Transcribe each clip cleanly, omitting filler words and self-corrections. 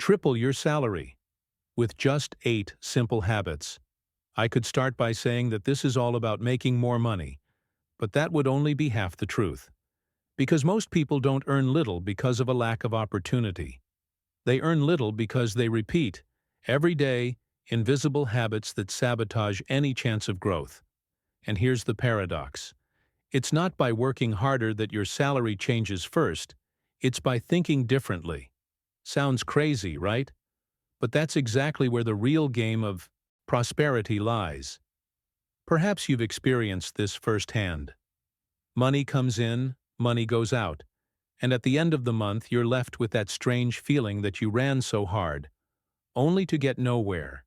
Triple your salary with just 8 simple habits. I could start by saying that this is all about making more money, but that would only be half the truth. Because most people don't earn little because of a lack of opportunity. They earn little because they repeat, every day, invisible habits that sabotage any chance of growth. And here's the paradox. It's not by working harder that your salary changes first, it's by thinking differently. Sounds crazy, right? But that's exactly where the real game of prosperity lies. Perhaps you've experienced this firsthand. Money comes in, money goes out, and at the end of the month you're left with that strange feeling that you ran so hard, only to get nowhere.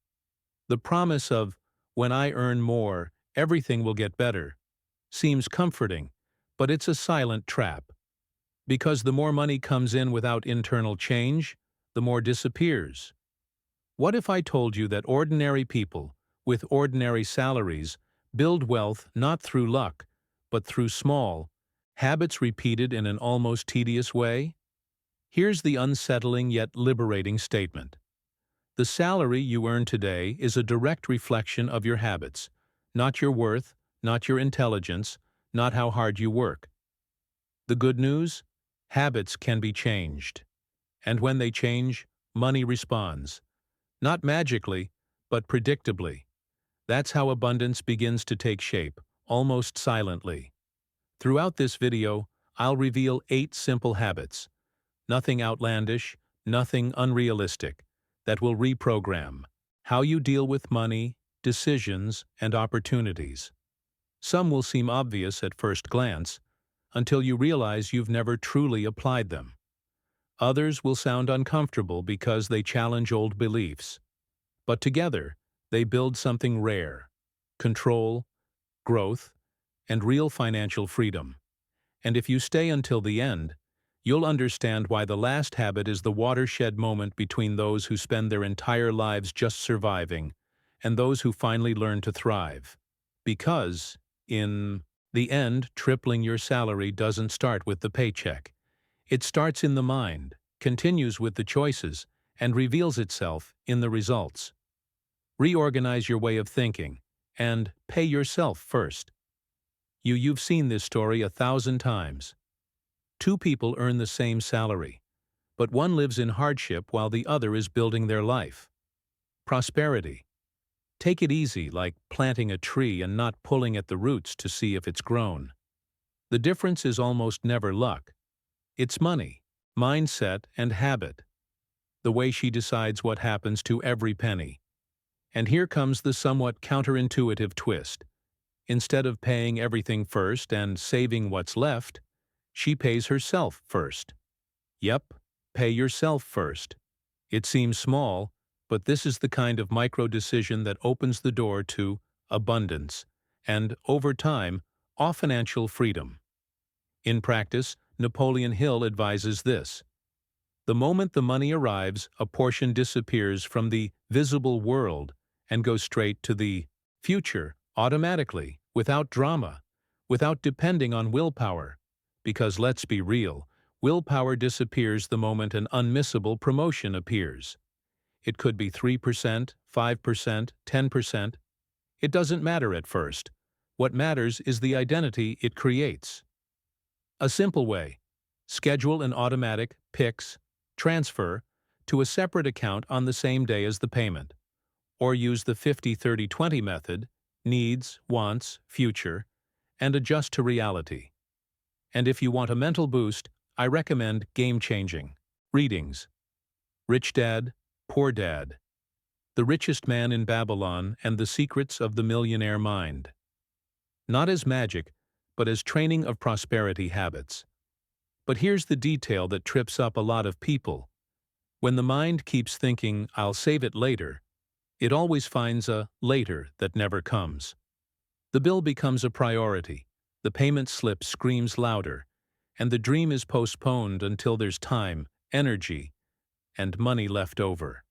The promise of, when I earn more, everything will get better, seems comforting, but it's a silent trap. Because the more money comes in without internal change, the more disappears. What if I told you that ordinary people, with ordinary salaries, build wealth not through luck, but through small habits repeated in an almost tedious way? Here's the unsettling yet liberating statement. The salary you earn today is a direct reflection of your habits, not your worth, not your intelligence, not how hard you work. The good news? Habits can be changed. And when they change, money responds. Not magically, but predictably. That's how abundance begins to take shape, almost silently. Throughout this video, I'll reveal 8 simple habits. Nothing outlandish, nothing unrealistic, that will reprogram how you deal with money, decisions, and opportunities. Some will seem obvious at first glance, until you realize you've never truly applied them. Others will sound uncomfortable because they challenge old beliefs. But together, they build something rare: control, growth, and real financial freedom. And if you stay until the end, you'll understand why the last habit is the watershed moment between those who spend their entire lives just surviving and those who finally learn to thrive. Because, in the end, tripling your salary doesn't start with the paycheck. It starts in the mind, continues with the choices, and reveals itself in the results. Reorganize your way of thinking, and pay yourself first. You've seen this story 1,000 times. 2 people earn the same salary, but one lives in hardship while the other is building their life. Prosperity. Take it easy, like planting a tree and not pulling at the roots to see if it's grown. The difference is almost never luck. It's money, mindset, and habit. The way she decides what happens to every penny. And here comes the somewhat counterintuitive twist. Instead of paying everything first and saving what's left, she pays herself first. Yep, pay yourself first. It seems small, but this is the kind of micro-decision that opens the door to abundance and, over time, all financial freedom. In practice, Napoleon Hill advises this: the moment the money arrives, a portion disappears from the visible world and goes straight to the future, automatically, without drama, without depending on willpower. Because let's be real, willpower disappears the moment an unmissable promotion appears. It could be 3%, 5%, 10%. It doesn't matter at first. What matters is the identity it creates. A simple way: schedule an automatic PIX transfer to a separate account on the same day as the payment. Or use the 50-30-20 method, needs, wants, future, and adjust to reality. And if you want a mental boost, I recommend game-changing readings. Rich Dad, Poor Dad, The Richest Man in Babylon and the Secrets of the Millionaire Mind. Not as magic, but as training of prosperity habits. But here's the detail that trips up a lot of people. When the mind keeps thinking, "I'll save it later," it always finds a later that never comes. The bill becomes a priority, the payment slip screams louder, and the dream is postponed until there's time, energy, and money left over.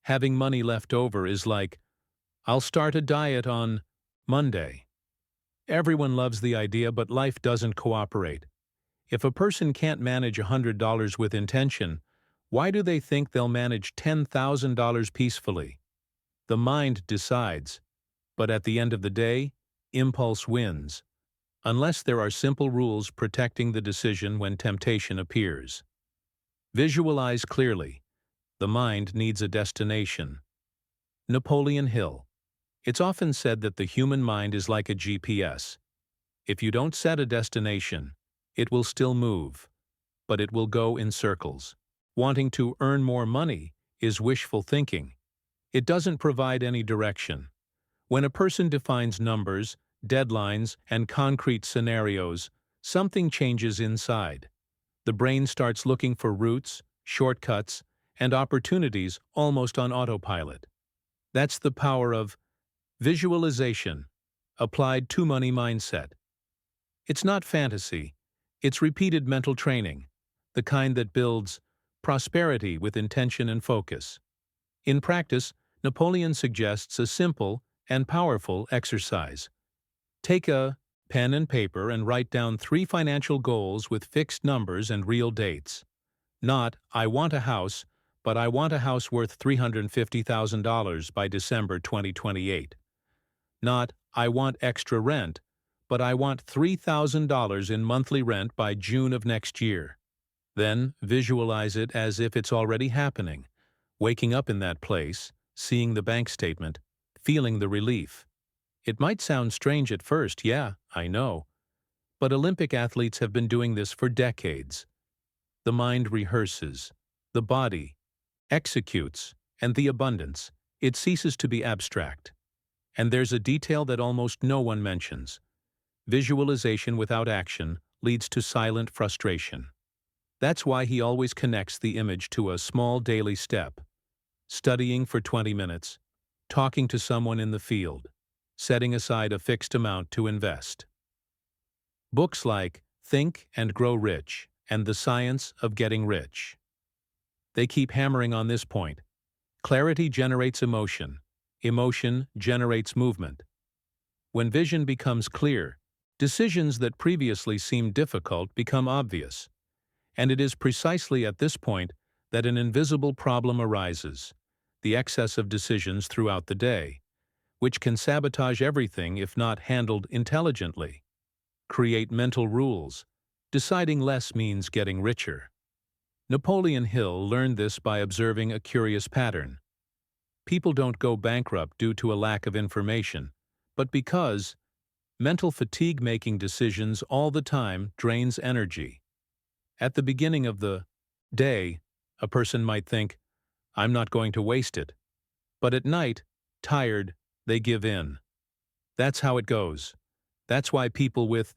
Having money left over is like, "I'll start a diet on Monday." Everyone loves the idea, but life doesn't cooperate. If a person can't manage $100 with intention, Why do they think they'll manage $10,000 peacefully? The mind decides, but at the end of the day, impulse wins, unless there are simple rules protecting the decision when temptation appears. Visualize clearly. The mind needs a destination. Napoleon Hill. It's often said that the human mind is like a GPS. If you don't set a destination, it will still move, but it will go in circles. Wanting to earn more money is wishful thinking. It doesn't provide any direction. When a person defines numbers, deadlines, and concrete scenarios, something changes inside. The brain starts looking for routes, shortcuts, and opportunities almost on autopilot. That's the power of visualization, applied to money mindset. It's not fantasy, it's repeated mental training, the kind that builds prosperity with intention and focus. In practice, Napoleon suggests a simple and powerful exercise. Take a pen and paper and write down 3 financial goals with fixed numbers and real dates. Not, I want a house, but I want a house worth $350,000 by December 2028. Not, I want extra rent, but I want $3,000 in monthly rent by June of next year. Then visualize it as if it's already happening, waking up in that place, seeing the bank statement, feeling the relief. It might sound strange at first, yeah, I know. But Olympic athletes have been doing this for decades. The mind rehearses, the body executes, and the abundance, it ceases to be abstract. And there's a detail that almost no one mentions. Visualization without action leads to silent frustration. That's why he always connects the image to a small daily step. Studying for 20 minutes, talking to someone in the field, setting aside a fixed amount to invest. Books like Think and Grow Rich and The Science of Getting Rich. They keep hammering on this point. Clarity generates emotion. Emotion generates movement. When vision becomes clear, decisions that previously seemed difficult become obvious. And it is precisely at this point that an invisible problem arises, the excess of decisions throughout the day, which can sabotage everything if not handled intelligently. Create mental rules. Deciding less means getting richer. Napoleon Hill learned this by observing a curious pattern. People don't go bankrupt due to a lack of information, but because mental fatigue making decisions all the time drains energy. At the beginning of the day, a person might think, I'm not going to waste it. But at night, tired, they give in. That's how it goes. That's why people with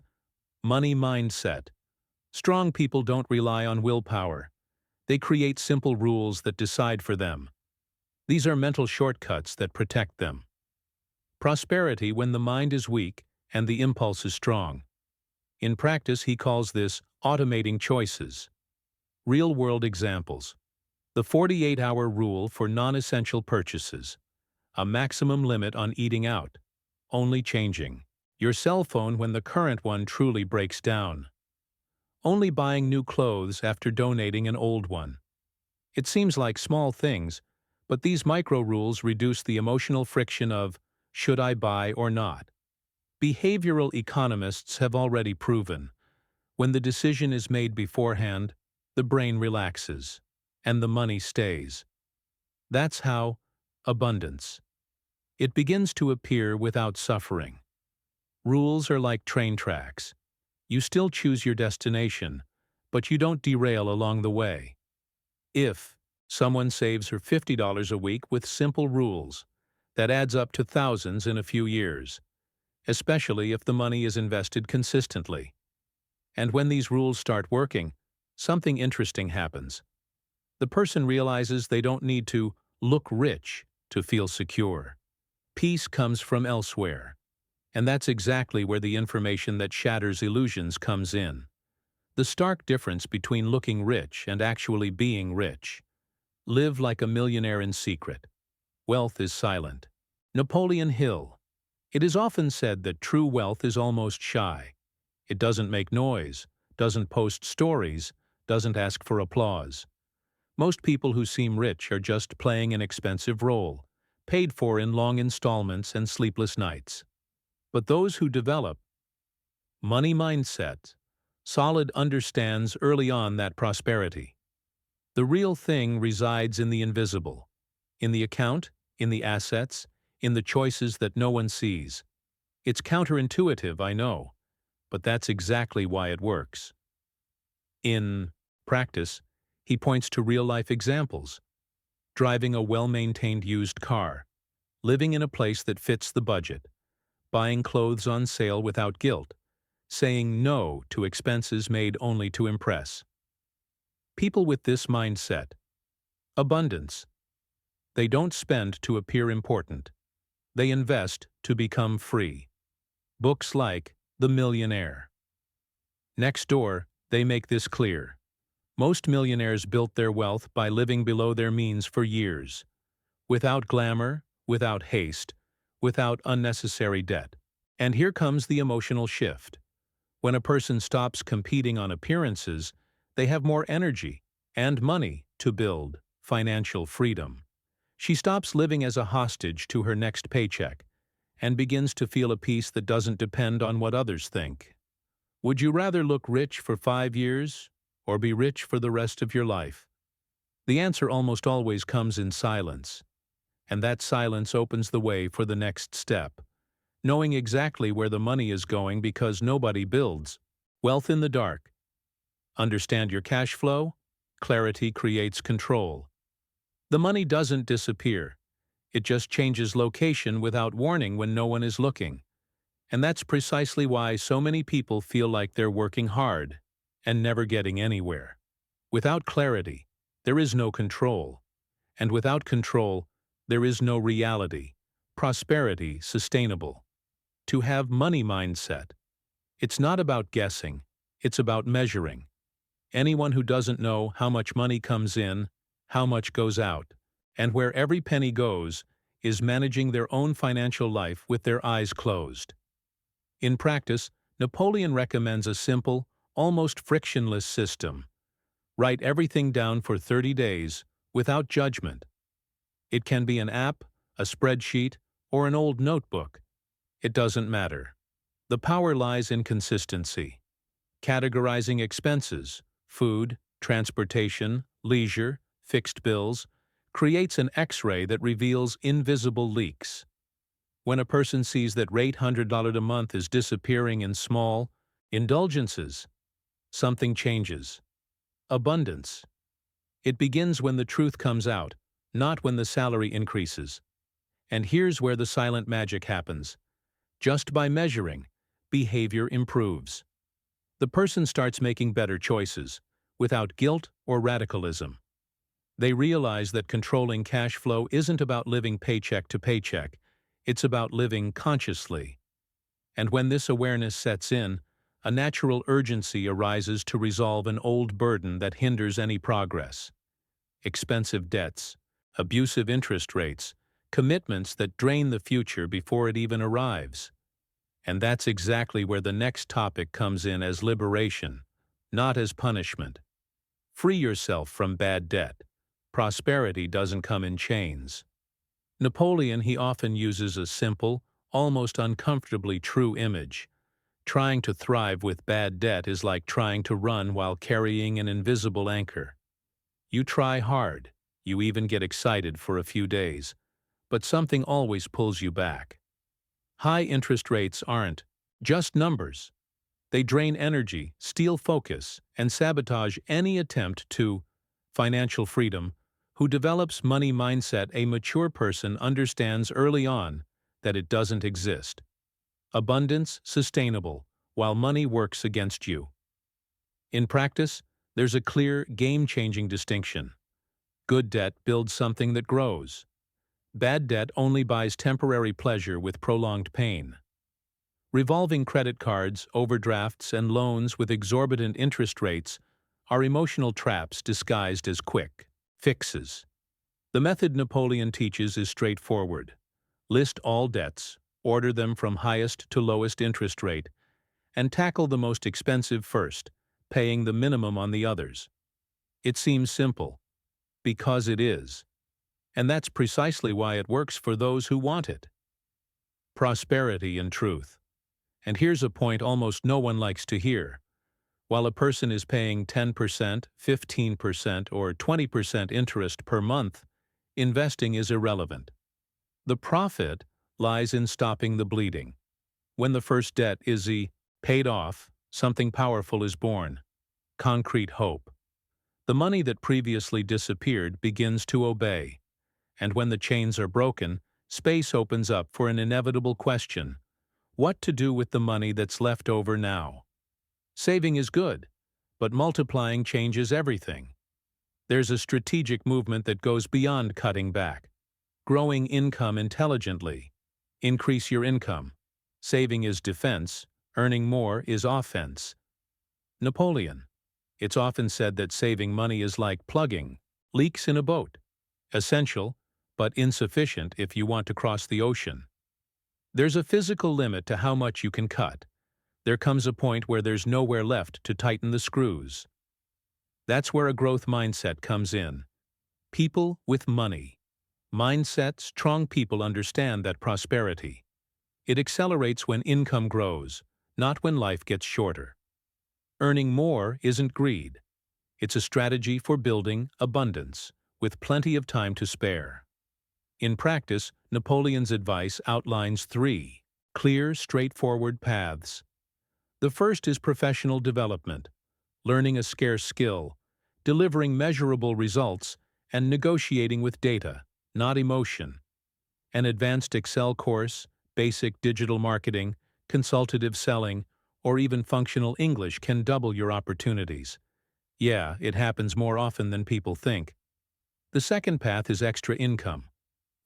money mindset. Strong people don't rely on willpower. They create simple rules that decide for them. These are mental shortcuts that protect them. Prosperity when the mind is weak and the impulse is strong. In practice, he calls this automating choices. Real-world examples. The 48-hour rule for non-essential purchases. A maximum limit on eating out. Only changing your cell phone when the current one truly breaks down. Only buying new clothes after donating an old one. It seems like small things, but these micro-rules reduce the emotional friction of, should I buy or not? Behavioral economists have already proven, when the decision is made beforehand, the brain relaxes, and the money stays. That's how abundance. It begins to appear without suffering. Rules are like train tracks. You still choose your destination, but you don't derail along the way. If someone saves her $50 a week with simple rules, that adds up to thousands in a few years, especially if the money is invested consistently. And when these rules start working, something interesting happens. The person realizes they don't need to look rich to feel secure. Peace comes from elsewhere. And that's exactly where the information that shatters illusions comes in. The stark difference between looking rich and actually being rich. Live like a millionaire in secret. Wealth is silent. Napoleon Hill. It is often said that true wealth is almost shy. It doesn't make noise, doesn't post stories, doesn't ask for applause. Most people who seem rich are just playing an expensive role, paid for in long installments and sleepless nights. But those who develop money mindset, solid understands early on that prosperity. The real thing resides in the invisible, in the account, in the assets, in the choices that no one sees. It's counterintuitive, I know, but that's exactly why it works. In practice, he points to real-life examples: driving a well-maintained used car, living in a place that fits the budget, buying clothes on sale without guilt, saying no to expenses made only to impress. People with this mindset, abundance, they don't spend to appear important. They invest to become free. Books like The Millionaire. Next door, they make this clear. Most millionaires built their wealth by living below their means for years, without glamour, without haste, without unnecessary debt. And here comes the emotional shift. When a person stops competing on appearances, they have more energy and money to build financial freedom. She stops living as a hostage to her next paycheck and begins to feel a peace that doesn't depend on what others think. Would you rather look rich for 5 years or be rich for the rest of your life? The answer almost always comes in silence, and that silence opens the way for the next step. Knowing exactly where the money is going, because nobody builds wealth in the dark. Understand your cash flow? Clarity creates control. The money doesn't disappear. It just changes location without warning when no one is looking. And that's precisely why so many people feel like they're working hard and never getting anywhere. Without clarity, there is no control. And without control, there is no reality, prosperity sustainable. To have money mindset, it's not about guessing, it's about measuring. Anyone who doesn't know how much money comes in, how much goes out, and where every penny goes, is managing their own financial life with their eyes closed. In practice, Napoleon recommends a simple, almost frictionless system. Write everything down for 30 days, without judgment. It can be an app, a spreadsheet, or an old notebook. It doesn't matter. The power lies in consistency. Categorizing expenses, food, transportation, leisure, fixed bills, creates an X-ray that reveals invisible leaks. When a person sees that $800 a month is disappearing in small indulgences, something changes. Abundance. It begins when the truth comes out, not when the salary increases. And here's where the silent magic happens. Just by measuring, behavior improves. The person starts making better choices, without guilt or radicalism. They realize that controlling cash flow isn't about living paycheck to paycheck, it's about living consciously. And when this awareness sets in, a natural urgency arises to resolve an old burden that hinders any progress. Expensive debts, abusive interest rates, commitments that drain the future before it even arrives. And that's exactly where the next topic comes in, as liberation, not as punishment. Free yourself from bad debt. Prosperity doesn't come in chains. Napoleon, he often uses a simple, almost uncomfortably true image. Trying to thrive with bad debt is like trying to run while carrying an invisible anchor. You try hard, you even get excited for a few days, but something always pulls you back. High interest rates aren't just numbers. They drain energy, steal focus, and sabotage any attempt to financial freedom. Who develops money mindset? A mature person understands early on that it doesn't exist. Abundance sustainable, while money works against you. In practice, there's a clear, game-changing distinction. Good debt builds something that grows. Bad debt only buys temporary pleasure with prolonged pain. Revolving credit cards, overdrafts, and loans with exorbitant interest rates are emotional traps disguised as quick fixes. The method Napoleon teaches is straightforward. List all debts, order them from highest to lowest interest rate, and tackle the most expensive first, paying the minimum on the others. It seems simple, because it is. And that's precisely why it works for those who want it. Prosperity and truth. And here's a point almost no one likes to hear. While a person is paying 10%, 15%, or 20% interest per month, investing is irrelevant. The profit lies in stopping the bleeding. When the first debt is paid off, something powerful is born. Concrete hope. The money that previously disappeared begins to obey. And when the chains are broken, space opens up for an inevitable question: what to do with the money that's left over now? Saving is good, but multiplying changes everything. There's a strategic movement that goes beyond cutting back. Growing income intelligently. Increase your income. Saving is defense, earning more is offense. Napoleon. It's often said that saving money is like plugging leaks in a boat. Essential, but insufficient if you want to cross the ocean. There's a physical limit to how much you can cut. There comes a point where there's nowhere left to tighten the screws. That's where a growth mindset comes in. People with money. Mindset, strong people understand that prosperity. It accelerates when income grows, not when life gets shorter. Earning more isn't greed. It's a strategy for building abundance, with plenty of time to spare. In practice, Napoleon's advice outlines 3 clear, straightforward paths. The first is professional development, learning a scarce skill, delivering measurable results, and negotiating with data, not emotion. An advanced Excel course, basic digital marketing, consultative selling, or even functional English can double your opportunities. Yeah, it happens more often than people think. The second path is extra income.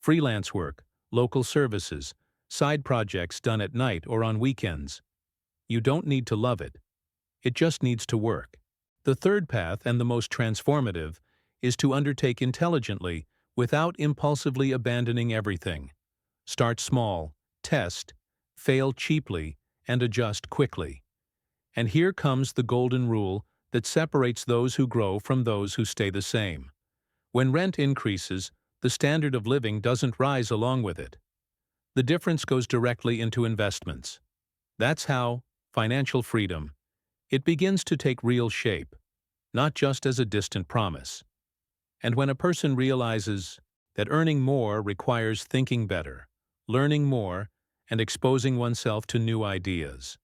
Freelance work, local services, side projects done at night or on weekends. You don't need to love it. It just needs to work. The third path, and the most transformative, is to undertake intelligently without impulsively abandoning everything. Start small, test, fail cheaply, and adjust quickly. And here comes the golden rule that separates those who grow from those who stay the same. When rent increases, the standard of living doesn't rise along with it. The difference goes directly into investments. That's how financial freedom, it begins to take real shape, not just as a distant promise. And when a person realizes that earning more requires thinking better, learning more, and exposing oneself to new ideas,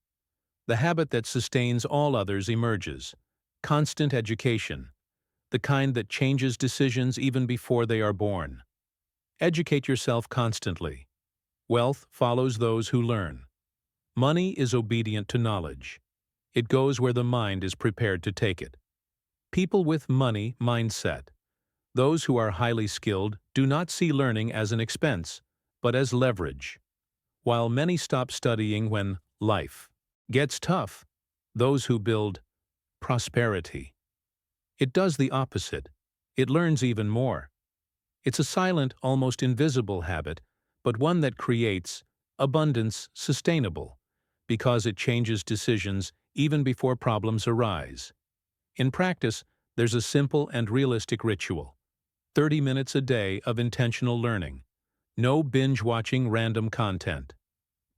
the habit that sustains all others emerges: constant education, the kind that changes decisions even before they are born. Educate yourself constantly. Wealth follows those who learn. Money is obedient to knowledge. It goes where the mind is prepared to take it. People with money mindset. Those who are highly skilled do not see learning as an expense, but as leverage. While many stop studying when life gets tough, those who build prosperity, it does the opposite. It learns even more. It's a silent, almost invisible habit, but one that creates abundance sustainable, because it changes decisions even before problems arise. In practice, there's a simple and realistic ritual: 30 minutes a day of intentional learning. No binge-watching random content.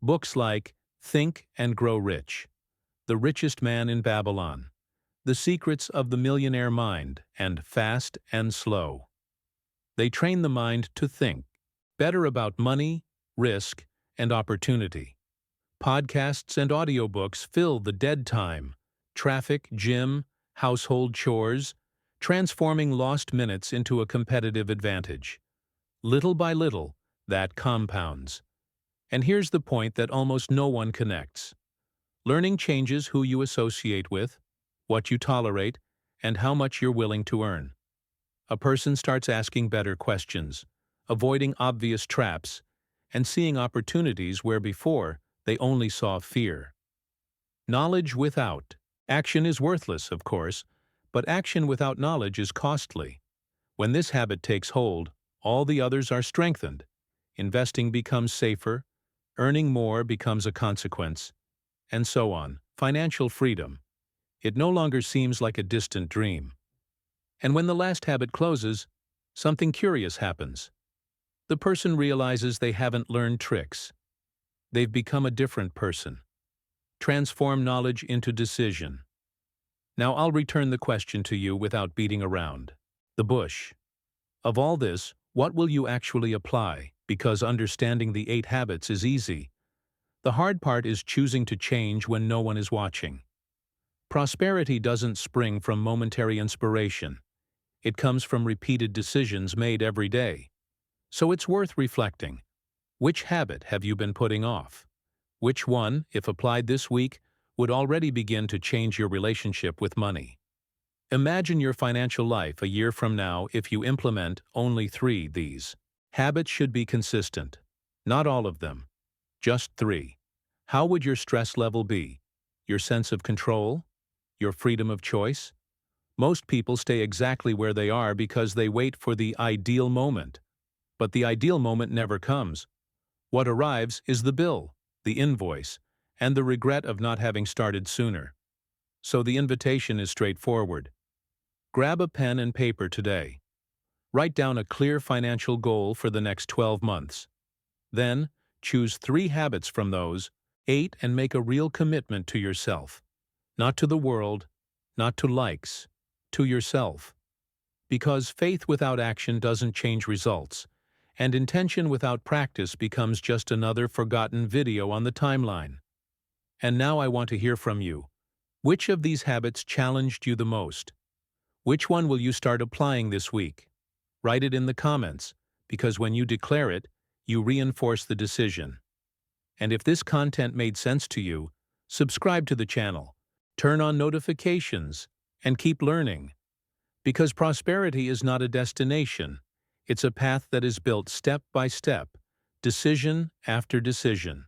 Books like Think and Grow Rich, The Richest Man in Babylon, The Secrets of the Millionaire Mind, and Fast and Slow. They train the mind to think better about money, risk, and opportunity. Podcasts and audiobooks fill the dead time: traffic, gym, household chores, transforming lost minutes into a competitive advantage. Little by little, that compounds. And here's the point that almost no one connects. Learning changes who you associate with, what you tolerate, and how much you're willing to earn. A person starts asking better questions, avoiding obvious traps, and seeing opportunities where before they only saw fear. Knowledge without action is worthless, of course, but action without knowledge is costly. When this habit takes hold, all the others are strengthened. Investing becomes safer, earning more becomes a consequence, and so on. Financial freedom. It no longer seems like a distant dream. And when the last habit closes, something curious happens. The person realizes they haven't learned tricks. They've become a different person. Transform knowledge into decision. Now I'll return the question to you without beating around the bush. Of all this, what will you actually apply? Because understanding the 8 habits is easy. The hard part is choosing to change when no one is watching. Prosperity doesn't spring from momentary inspiration. It comes from repeated decisions made every day. So it's worth reflecting. Which habit have you been putting off? Which one, if applied this week, would already begin to change your relationship with money? Imagine your financial life a year from now if you implement only 3 these. Habits should be consistent. Not all of them. Just 3. How would your stress level be? Your sense of control? Your freedom of choice? Most people stay exactly where they are because they wait for the ideal moment. But the ideal moment never comes. What arrives is the bill, the invoice, and the regret of not having started sooner. So the invitation is straightforward. Grab a pen and paper today. Write down a clear financial goal for the next 12 months. Then, choose 3 habits from those 8 and make a real commitment to yourself. Not to the world, not to likes, to yourself. Because faith without action doesn't change results, and intention without practice becomes just another forgotten video on the timeline. And now I want to hear from you. Which of these habits challenged you the most? Which one will you start applying this week? Write it in the comments, because when you declare it, you reinforce the decision. And if this content made sense to you, subscribe to the channel, turn on notifications, and keep learning. Because prosperity is not a destination, it's a path that is built step by step, decision after decision.